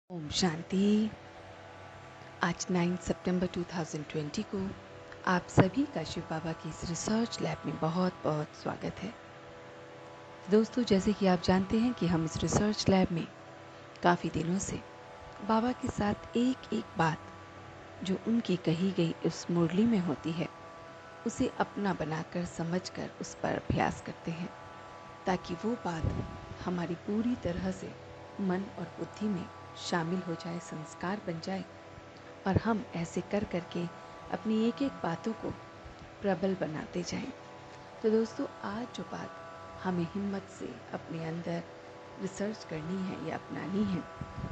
ओम शांति। आज 9 सितंबर 2020 को आप सभी का शिव बाबा की इस रिसर्च लैब में बहुत बहुत स्वागत है। दोस्तों, जैसे कि आप जानते हैं कि हम इस रिसर्च लैब में काफ़ी दिनों से बाबा के साथ एक एक बात जो उनकी कही गई उस मुरली में होती है उसे अपना बनाकर समझकर उस पर अभ्यास करते हैं, ताकि वो बात हमारी पूरी तरह से मन और बुद्धि में शामिल हो जाए, संस्कार बन जाए और हम ऐसे कर करके अपनी एक एक बातों को प्रबल बनाते जाएं। तो दोस्तों, आज जो बात हमें हिम्मत से अपने अंदर रिसर्च करनी है या अपनानी है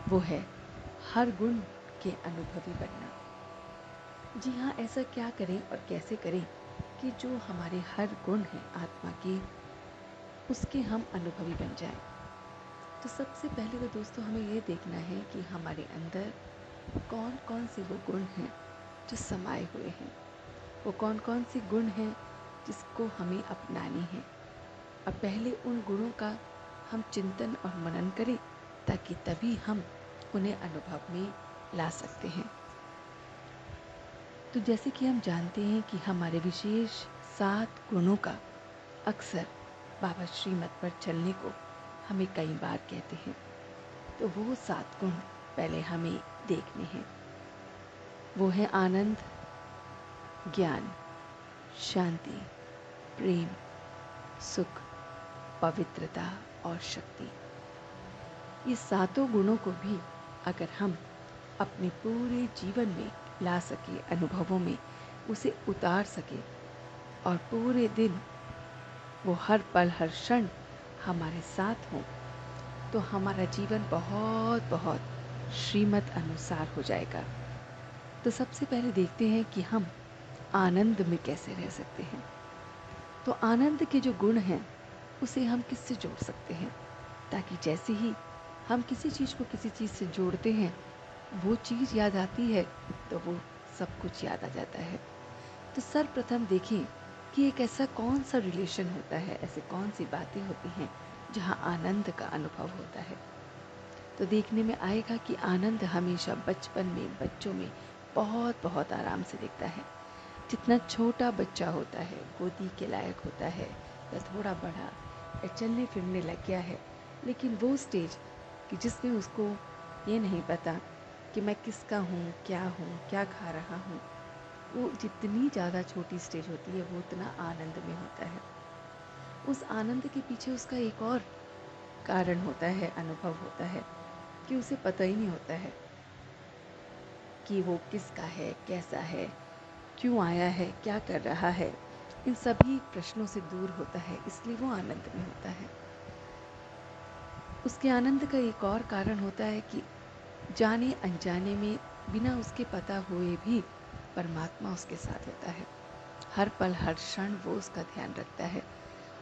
वो है हर गुण के अनुभवी बनना। जी हाँ, ऐसा क्या करें और कैसे करें कि जो हमारे हर गुण हैं आत्मा के, उसके हम अनुभवी बन जाएं। तो सबसे पहले तो दोस्तों हमें ये देखना है कि हमारे अंदर कौन कौन से वो गुण हैं जो समाये हुए हैं, वो कौन कौन से गुण हैं जिसको हमें अपनानी है। और पहले उन गुणों का हम चिंतन और मनन करें, ताकि तभी हम उन्हें अनुभव में ला सकते हैं। तो जैसे कि हम जानते हैं कि हमारे विशेष 7 गुणों का अक्सर बाबा श्रीमत पर चलने को हमें कई बार कहते हैं। तो वो 7 गुण पहले हमें देखने हैं। वो है आनंद, ज्ञान, शांति, प्रेम, सुख, पवित्रता और शक्ति। ये 7 गुणों को भी अगर हम अपने पूरे जीवन में ला सके, अनुभवों में उसे उतार सके और पूरे दिन वो हर पल हर क्षण हमारे साथ हों, तो हमारा जीवन बहुत बहुत श्रीमत अनुसार हो जाएगा। तो सबसे पहले देखते हैं कि हम आनंद में कैसे रह सकते हैं। तो आनंद के जो गुण हैं उसे हम किससे जोड़ सकते हैं, ताकि जैसे ही हम किसी चीज़ को किसी चीज़ से जोड़ते हैं वो चीज़ याद आती है तो वो सब कुछ याद आ जाता है। तो सर्वप्रथम देखें कि एक ऐसा कौन सा रिलेशन होता है, ऐसे कौन सी बातें होती हैं जहाँ आनंद का अनुभव होता है। तो देखने में आएगा कि आनंद हमेशा बचपन में बच्चों में बहुत बहुत आराम से दिखता है। जितना छोटा बच्चा होता है, गोदी के लायक होता है या थोड़ा बड़ा या चलने फिरने लग गया है, लेकिन वो स्टेज कि जिसमें उसको ये नहीं पता कि मैं किसका हूँ, क्या खा रहा हूँ, वो जितनी ज़्यादा छोटी स्टेज होती है वो उतना आनंद में होता है। उस आनंद के पीछे उसका एक और कारण होता है, अनुभव होता है कि उसे पता ही नहीं होता है कि वो किसका है, कैसा है, क्यों आया है, क्या कर रहा है। इन सभी प्रश्नों से दूर होता है, इसलिए वो आनंद में होता है। उसके आनंद का एक और कारण होता है कि जाने अनजाने में, बिना उसके पता हुए भी परमात्मा उसके साथ होता है। हर पल हर क्षण वो उसका ध्यान रखता है।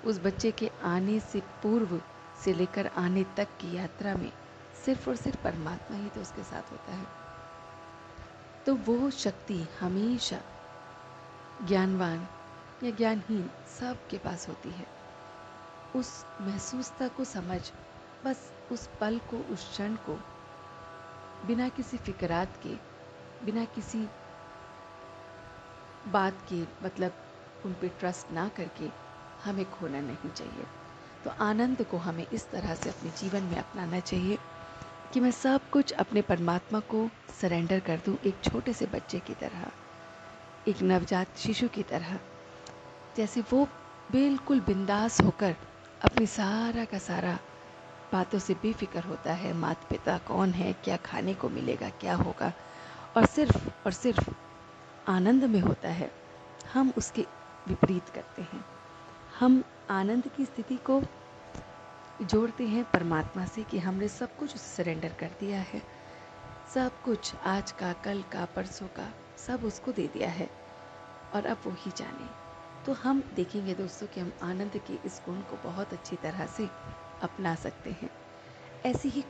उस बच्चे के आने से पूर्व से लेकर आने तक की यात्रा में सिर्फ और सिर्फ परमात्मा ही तो उसके साथ होता है। तो वो शक्ति हमेशा ज्ञानवान या ज्ञानहीन सबके पास होती है। उस महसूसता को समझ, बस उस पल को, उस क्षण को बिना किसी फिक्रात के, बिना किसी बात के, मतलब उन पे ट्रस्ट ना करके हमें खोना नहीं चाहिए। तो आनंद को हमें इस तरह से अपने जीवन में अपनाना चाहिए कि मैं सब कुछ अपने परमात्मा को सरेंडर कर दूं, एक छोटे से बच्चे की तरह, एक नवजात शिशु की तरह। जैसे वो बिल्कुल बिंदास होकर अपनी सारा का सारा बातों से बेफिक्र होता है, माता पिता कौन है, क्या खाने को मिलेगा, क्या होगा, और सिर्फ आनंद में होता है। हम उसके विपरीत करते हैं। हम आनंद की स्थिति को जोड़ते हैं परमात्मा से कि हमने सब कुछ उसे सरेंडर कर दिया है, सब कुछ आज का, कल का, परसों का सब उसको दे दिया है और अब वो ही जाने। तो हम देखेंगे दोस्तों कि हम आनंद के इस गुण को बहुत अच्छी तरह से अपना सकते हैं। ऐसी ही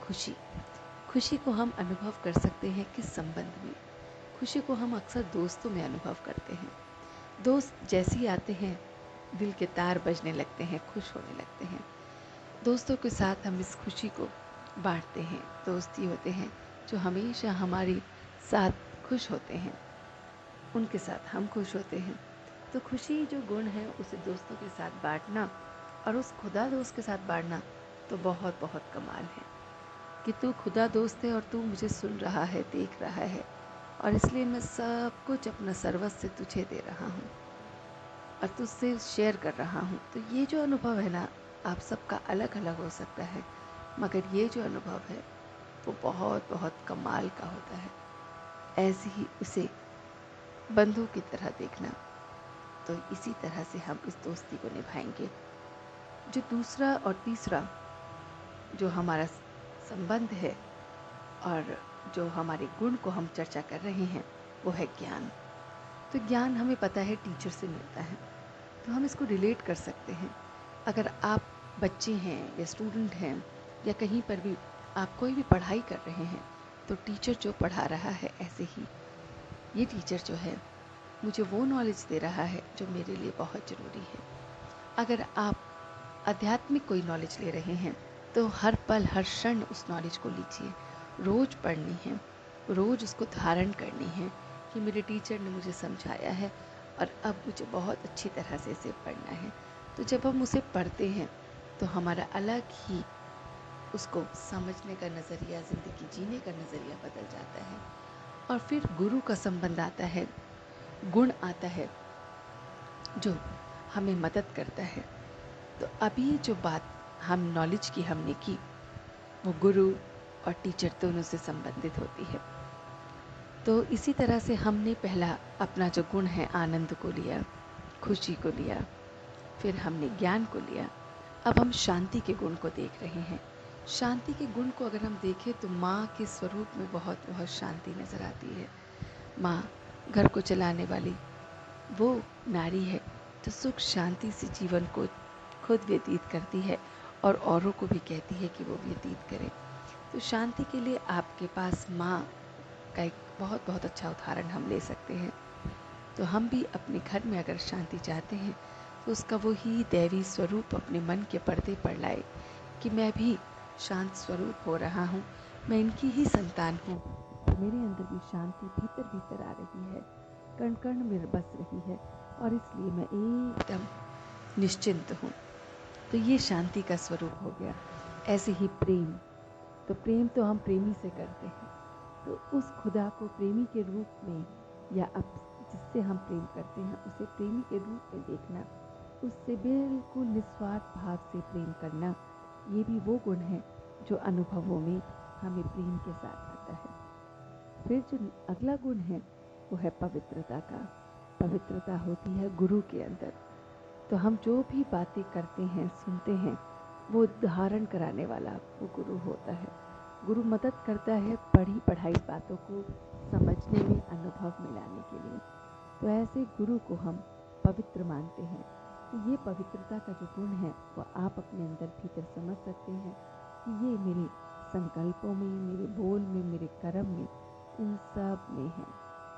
खुशी को हम अनुभव कर सकते हैं किस संबंध में। खुशी को हम अक्सर दोस्तों में अनुभव करते हैं। दोस्त जैसे ही आते हैं दिल के तार बजने लगते हैं, खुश होने लगते हैं। दोस्तों के साथ हम इस खुशी को बांटते हैं, दोस्ती होते हैं, जो हमेशा हमारे साथ खुश होते हैं, उनके साथ हम खुश होते हैं। तो खुशी जो गुण है उसे दोस्तों के साथ बांटना और उस खुदा दोस्त के साथ बांटना तो बहुत बहुत कमाल है कि तू खुदा दोस्त है और तू मुझे सुन रहा है, देख रहा है, और इसलिए मैं सब कुछ अपना सर्वस्व तुझे दे रहा हूँ और तुझसे शेयर कर रहा हूँ। तो ये जो अनुभव है ना, आप सबका अलग अलग हो सकता है, मगर ये जो अनुभव है वो बहुत बहुत कमाल का होता है। ऐसे ही उसे बंधु की तरह देखना। तो इसी तरह से हम इस दोस्ती को निभाएंगे। जो दूसरा और तीसरा जो हमारा संबंध है और जो हमारे गुण को हम चर्चा कर रहे हैं वो है ज्ञान। तो ज्ञान हमें पता है टीचर से मिलता है, तो हम इसको रिलेट कर सकते हैं। अगर आप बच्चे हैं या स्टूडेंट हैं या कहीं पर भी आप कोई भी पढ़ाई कर रहे हैं, तो टीचर जो पढ़ा रहा है, ऐसे ही ये टीचर जो है मुझे वो नॉलेज दे रहा है जो मेरे लिए बहुत ज़रूरी है। अगर आप आध्यात्मिक कोई नॉलेज ले रहे हैं तो हर पल हर क्षण उस नॉलेज को लीजिए, रोज़ पढ़नी है, रोज़ उसको धारण करनी है कि मेरे टीचर ने मुझे समझाया है और अब मुझे बहुत अच्छी तरह से इसे पढ़ना है। तो जब हम उसे पढ़ते हैं तो हमारा अलग ही उसको समझने का नज़रिया, ज़िंदगी जीने का नज़रिया बदल जाता है। और फिर गुरु का संबंध आता है, गुण आता है जो हमें मदद करता है। तो अभी जो बात हम नॉलेज की हमने की वो गुरु और टीचर दोनों से संबंधित होती है। तो इसी तरह से हमने पहला अपना जो गुण है आनंद को लिया, खुशी को लिया, फिर हमने ज्ञान को लिया। अब हम शांति के गुण को देख रहे हैं। शांति के गुण को अगर हम देखें तो माँ के स्वरूप में बहुत बहुत शांति नज़र आती है। माँ घर को चलाने वाली वो नारी है जो सुख शांति से जीवन को खुद व्यतीत करती है और औरों को भी कहती है कि वो व्यतीत करें। तो शांति के लिए आपके पास माँ का एक बहुत बहुत अच्छा उदाहरण हम ले सकते हैं। तो हम भी अपने घर में अगर शांति चाहते हैं तो उसका वही दैवी स्वरूप अपने मन के पर्दे पर लाए कि मैं भी शांत स्वरूप हो रहा हूँ, मैं इनकी ही संतान हूँ, मेरे अंदर भी शांति भीतर भीतर आ रही है, कण कण में बस रही है और इसलिए मैं एकदम निश्चिंत हूँ। तो ये शांति का स्वरूप हो गया। ऐसे ही प्रेम, तो प्रेम तो हम प्रेमी से करते हैं, तो उस खुदा को प्रेमी के रूप में या अब जिससे हम प्रेम करते हैं उसे प्रेमी के रूप में देखना, उससे बिल्कुल निस्वार्थ भाव से प्रेम करना, ये भी वो गुण है जो अनुभवों में हमें प्रेम के साथ आता है। फिर जो अगला गुण है वो है पवित्रता का। पवित्रता होती है गुरु के अंदर। तो हम जो भी बातें करते हैं, सुनते हैं, वो धारण कराने वाला वो गुरु होता है। गुरु मदद करता है पढ़ी पढ़ाई बातों को समझने में, अनुभव में लाने के लिए। तो ऐसे गुरु को हम पवित्र मानते हैं। तो ये पवित्रता का जो गुण है वो आप अपने अंदर भीतर समझ सकते हैं कि ये मेरे संकल्पों में, मेरे बोल में, मेरे कर्म में, इन सब में है,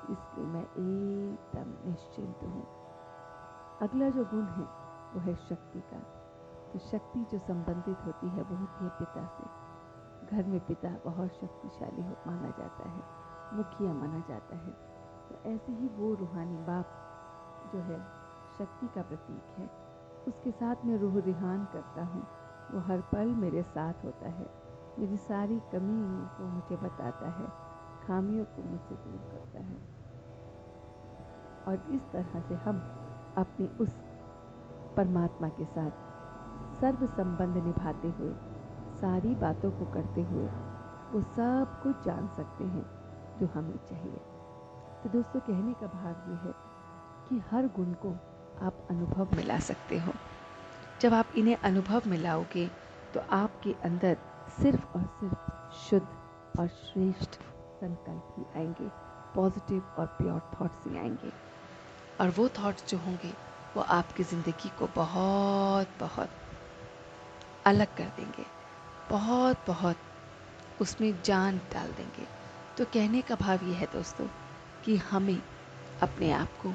इसलिए मैं एकदम निश्चिंत हूँ। अगला जो गुण है वो है शक्ति का। तो शक्ति जो संबंधित होती है वो होती है पिता से। घर में पिता बहुत शक्तिशाली माना जाता है, मुखिया माना जाता है। तो ऐसे ही वो रूहानी बाप जो है शक्ति का प्रतीक है, उसके साथ मैं रूह रिहान करता हूँ। वो हर पल मेरे साथ होता है, मेरी सारी कमियों को मुझे बताता है, खामियों को मुझसे दूर करता है। और इस तरह से हम अपने उस परमात्मा के साथ सर्व संबंध निभाते हुए, सारी बातों को करते हुए वो सब कुछ जान सकते हैं जो हमें चाहिए। तो दोस्तों, कहने का भाव ये है कि हर गुण को आप अनुभव में ला सकते हो। जब आप इन्हें अनुभव में लाओगे तो आपके अंदर सिर्फ और सिर्फ शुद्ध और श्रेष्ठ संकल्प ही आएंगे, पॉजिटिव और प्योर थॉट्स ही आएंगे। और वो थॉट्स जो होंगे वो आपकी ज़िंदगी को बहुत बहुत अलग कर देंगे, बहुत बहुत उसमें जान डाल देंगे। तो कहने का भाव ये है दोस्तों कि हमें अपने आप को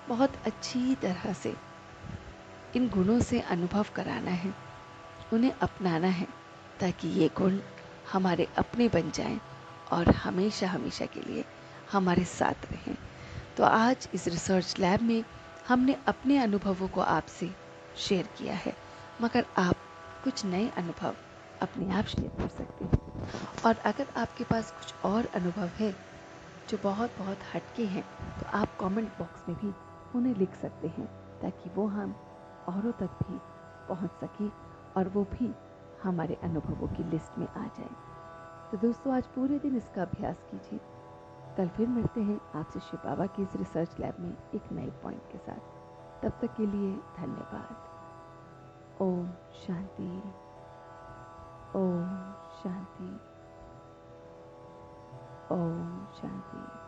बहुत अच्छी तरह से इन गुणों से अनुभव कराना है, उन्हें अपनाना है, ताकि ये गुण हमारे अपने बन जाएं और हमेशा हमेशा के लिए हमारे साथ रहें। तो आज इस रिसर्च लैब में हमने अपने अनुभवों को आपसे शेयर किया है, मगर आप कुछ नए अनुभव अपने आप शेयर कर सकते हैं। और अगर आपके पास कुछ और अनुभव है जो बहुत बहुत हटके हैं, तो आप कमेंट बॉक्स में भी उन्हें लिख सकते हैं, ताकि वो हम औरों तक भी पहुंच सके और वो भी हमारे अनुभवों की लिस्ट में आ जाए। तो दोस्तों, आज पूरे दिन इसका अभ्यास कीजिए। कल फिर मिलते हैं आपसे शिव बाबा की इस रिसर्च लैब में एक नए पॉइंट के साथ। तब तक के लिए धन्यवाद। ओम शांति। ओम शांति। ओम शांति।